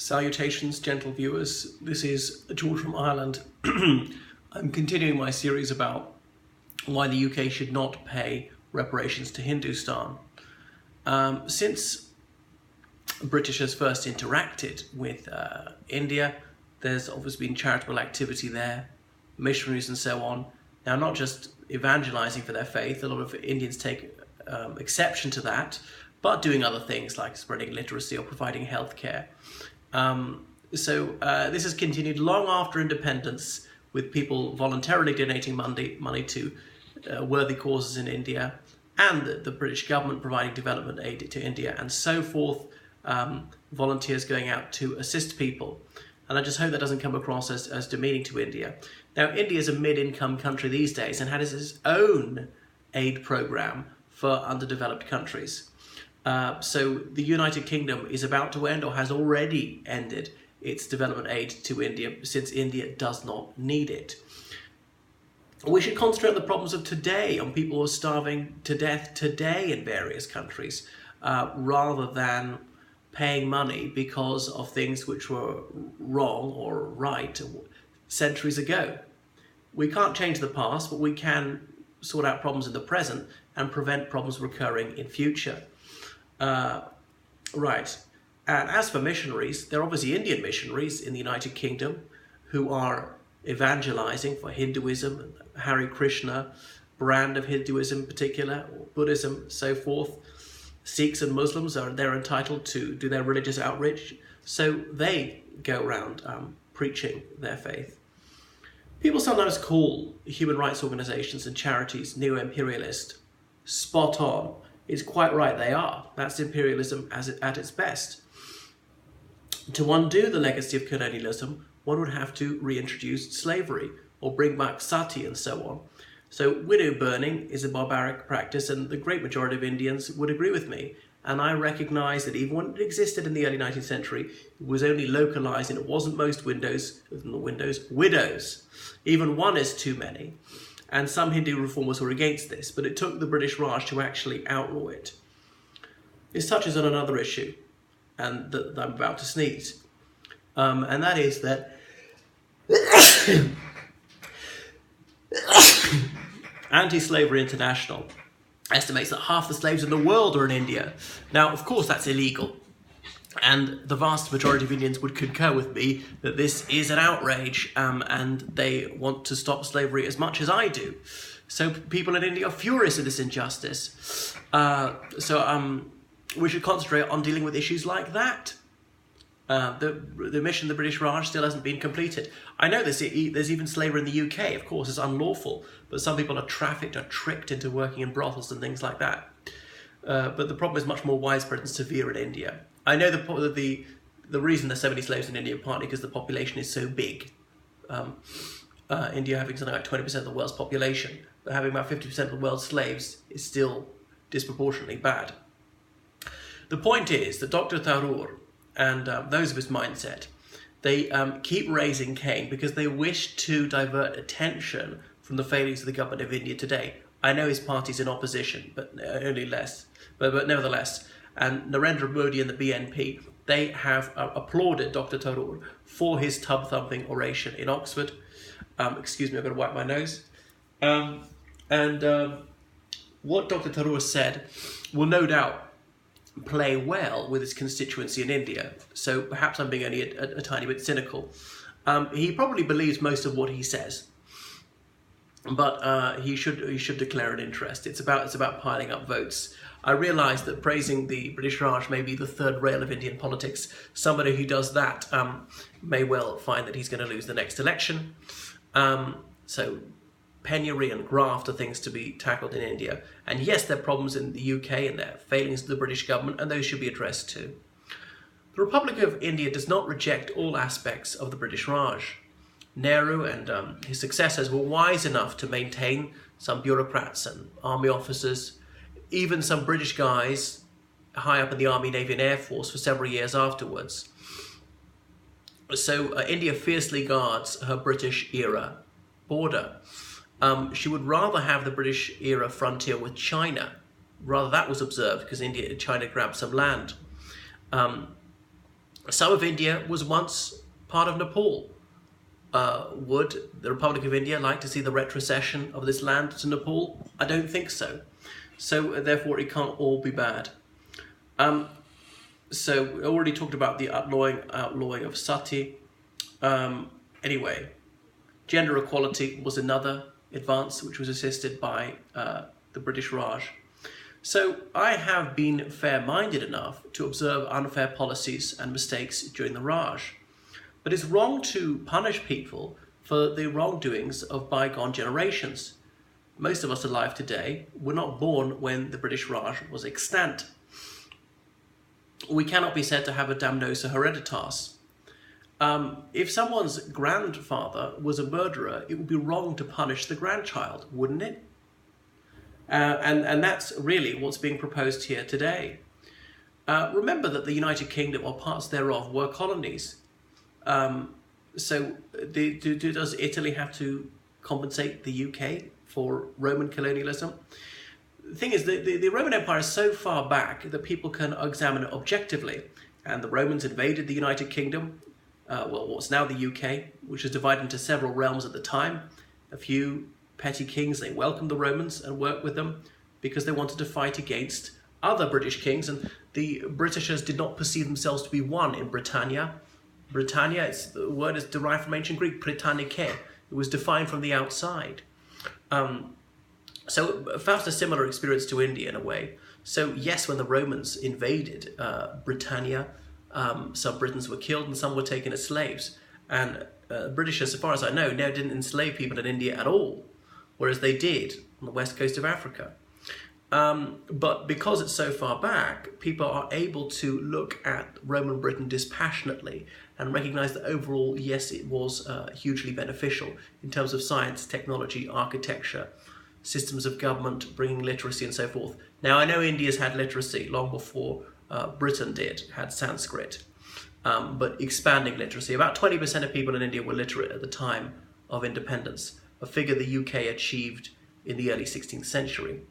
Salutations, gentle viewers. This is George from Ireland. I'm continuing my series about why the UK should not pay reparations to Hindustan. Since British has first interacted with India, there's obviously been charitable activity there, missionaries and so on. Now, not just evangelizing for their faith, a lot of Indians take exception to that, but doing other things like spreading literacy or providing healthcare. This has continued long after independence, with people voluntarily donating money to worthy causes in India, and the British government providing development aid to India, and so forth, volunteers going out to assist people. And I just hope that doesn't come across as demeaning to India. Now, India is a mid-income country these days and has its own aid program for underdeveloped countries. So the United Kingdom is about to end, or has already ended, its development aid to India, since India does not need it. We should concentrate on the problems of today, on people who are starving to death today in various countries, rather than paying money because of things which were wrong or right centuries ago. We can't change the past, but we can sort out problems in the present and prevent problems recurring in future. Right. And as for missionaries, there are obviously Indian missionaries in the United Kingdom who are evangelizing for Hinduism, Hare Krishna, brand of Hinduism in particular, or Buddhism, so forth. Sikhs and Muslims they're entitled to do their religious outreach, so they go around preaching their faith. People sometimes call human rights organizations and charities neo-imperialist. Spot on. It's quite right, they are. That's imperialism at its best. To undo the legacy of colonialism, one would have to reintroduce slavery or bring back sati and so on. So widow burning is a barbaric practice, and the great majority of Indians would agree with me. And I recognise that even when it existed in the early 19th century, it was only localised, and it wasn't most widows. Even one is too many. And some Hindu reformers were against this, but it took the British Raj to actually outlaw it. This touches on another issue, and that I'm about to sneeze. And that is that Anti-Slavery International estimates that half the slaves in the world are in India. Now, of course, that's illegal. And the vast majority of Indians would concur with me that this is an outrage, and they want to stop slavery as much as I do. So people in India are furious at this injustice. We should concentrate on dealing with issues like that. The mission of the British Raj still hasn't been completed. I know there's even slavery in the UK. Of course, it's unlawful, but some people are trafficked or tricked into working in brothels and things like that. But the problem is much more widespread and severe in India. I know the reason there's so many slaves in India, partly because the population is so big. India having something like 20% of the world's population, but having about 50% of the world's slaves is still disproportionately bad. The point is that Dr. Tharoor and those of his mindset, they keep raising Cain because they wish to divert attention from the failings of the government of India today. I know his party's in opposition, but nevertheless. And Narendra Modi and the BNP, they have applauded Dr. Tharoor for his tub-thumping oration in Oxford. Excuse me, I've got to wipe my nose. What Dr. Tharoor said will no doubt play well with his constituency in India. So perhaps I'm being only a tiny bit cynical. He probably believes most of what he says, but he should declare an interest. It's about piling up votes. I realise that praising the British Raj may be the third rail of Indian politics. Somebody who does that may well find that he's going to lose the next election. So penury and graft are things to be tackled in India. And yes, there are problems in the UK and there are failings of the British government, and those should be addressed too. The Republic of India does not reject all aspects of the British Raj. Nehru and his successors were wise enough to maintain some bureaucrats and army officers, even some British guys high up in the Army, Navy and Air Force for several years afterwards. So India fiercely guards her British-era border. She would rather have the British-era frontier with China. Rather, that was observed because China grabbed some land. Some of India was once part of Nepal. Would the Republic of India like to see the retrocession of this land to Nepal? I don't think so. So therefore it can't all be bad. So we already talked about the outlawing of sati. Anyway, gender equality was another advance which was assisted by the British Raj. So I have been fair-minded enough to observe unfair policies and mistakes during the Raj. But it's wrong to punish people for the wrongdoings of bygone generations. Most of us alive today were not born when the British Raj was extant. We cannot be said to have a damnosa hereditas. If someone's grandfather was a murderer, it would be wrong to punish the grandchild, wouldn't it? And that's really what's being proposed here today. Remember that the United Kingdom, or parts thereof, were colonies. So does Italy have to compensate the UK for Roman colonialism? The thing is, the Roman Empire is so far back that people can examine it objectively. And the Romans invaded the United Kingdom, what's now the UK, which was divided into several realms at the time. A few petty kings, they welcomed the Romans and worked with them because they wanted to fight against other British kings. And the Britishers did not perceive themselves to be one in Britannia. Britannia, the word is derived from ancient Greek, Britannicae. It was defined from the outside. So perhaps a similar experience to India in a way. So yes, when the Romans invaded Britannia, some Britons were killed and some were taken as slaves. And British, as far as I know, never didn't enslave people in India at all, whereas they did on the west coast of Africa. But because it's so far back, people are able to look at Roman Britain dispassionately and recognize that overall, yes, it was hugely beneficial in terms of science, technology, architecture, systems of government, bringing literacy and so forth. Now, I know India's had literacy long before Britain had Sanskrit, but expanding literacy. About 20% of people in India were literate at the time of independence, a figure the UK achieved in the early 16th century.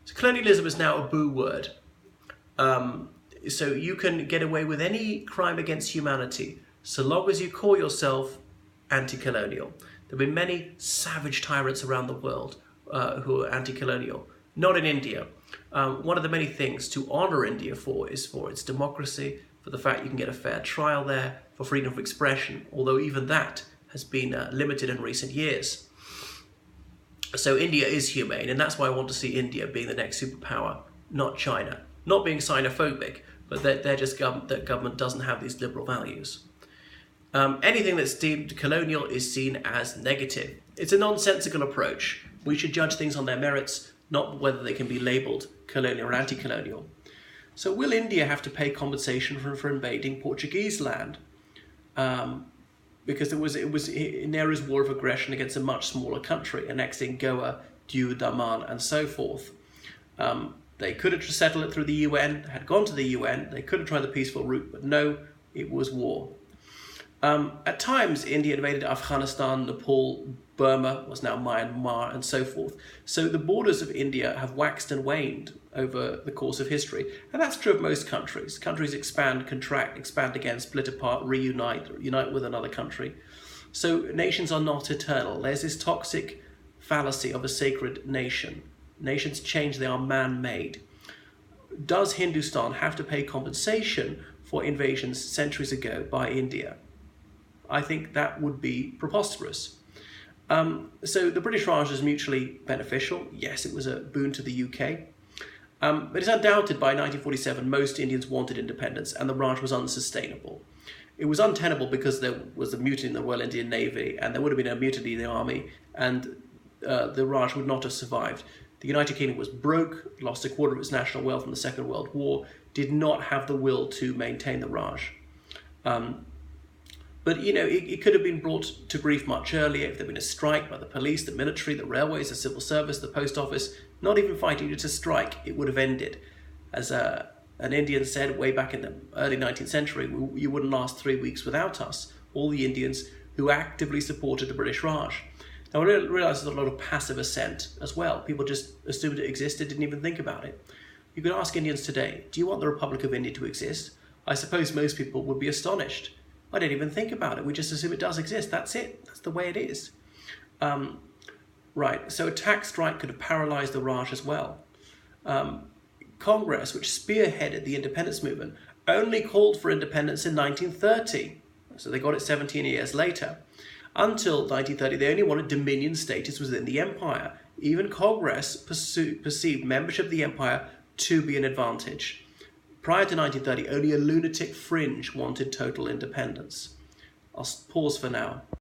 So colonialism is now a boo word. So you can get away with any crime against humanity so long as you call yourself anti-colonial. There have been many savage tyrants around the world who are anti-colonial. Not in India. One of the many things to honour India for is for its democracy, for the fact you can get a fair trial there, for freedom of expression, although even that has been limited in recent years. So India is humane, and that's why I want to see India being the next superpower, not China. Not being xenophobic, but they're just that government doesn't have these liberal values. Anything that's deemed colonial is seen as negative. It's a nonsensical approach. We should judge things on their merits, not whether they can be labelled colonial or anti-colonial. So will India have to pay compensation for invading Portuguese land? Because it was Nehru's war of aggression against a much smaller country, annexing Goa, Diu, Daman, and so forth. They could have settled it through the UN, had gone to the UN, they could have tried the peaceful route, but no, it was war. At times, India invaded Afghanistan, Nepal, Burma, was now Myanmar, and so forth. So the borders of India have waxed and waned over the course of history. And that's true of most countries. Countries expand, contract, expand again, split apart, reunite, unite with another country. So nations are not eternal. There's this toxic fallacy of a sacred nation. Nations change, they are man-made. Does Hindustan have to pay compensation for invasions centuries ago by India? I think that would be preposterous. So the British Raj is mutually beneficial. Yes, it was a boon to the UK. But it's undoubted by 1947 most Indians wanted independence and the Raj was unsustainable. It was untenable because there was a mutiny in the Royal Indian Navy and there would have been a mutiny in the army and the Raj would not have survived. The United Kingdom was broke, lost a quarter of its national wealth in the Second World War, did not have the will to maintain the Raj. But, you know, it could have been brought to grief much earlier if there had been a strike by the police, the military, the railways, the civil service, the post office. Not even fighting to strike, it would have ended. As an Indian said way back in the early 19th century, you wouldn't last 3 weeks without us, all the Indians who actively supported the British Raj. Now, I realise there's a lot of passive assent as well. People just assumed it existed, didn't even think about it. You could ask Indians today, do you want the Republic of India to exist? I suppose most people would be astonished. I don't even think about it. We just assume it does exist. That's it. That's the way it is. Right, so a tax strike could have paralysed the Raj as well. Congress, which spearheaded the independence movement, only called for independence in 1930. So they got it 17 years later. Until 1930, they only wanted dominion status within the empire. Even Congress perceived membership of the empire to be an advantage. Prior to 1930, only a lunatic fringe wanted total independence. I'll pause for now.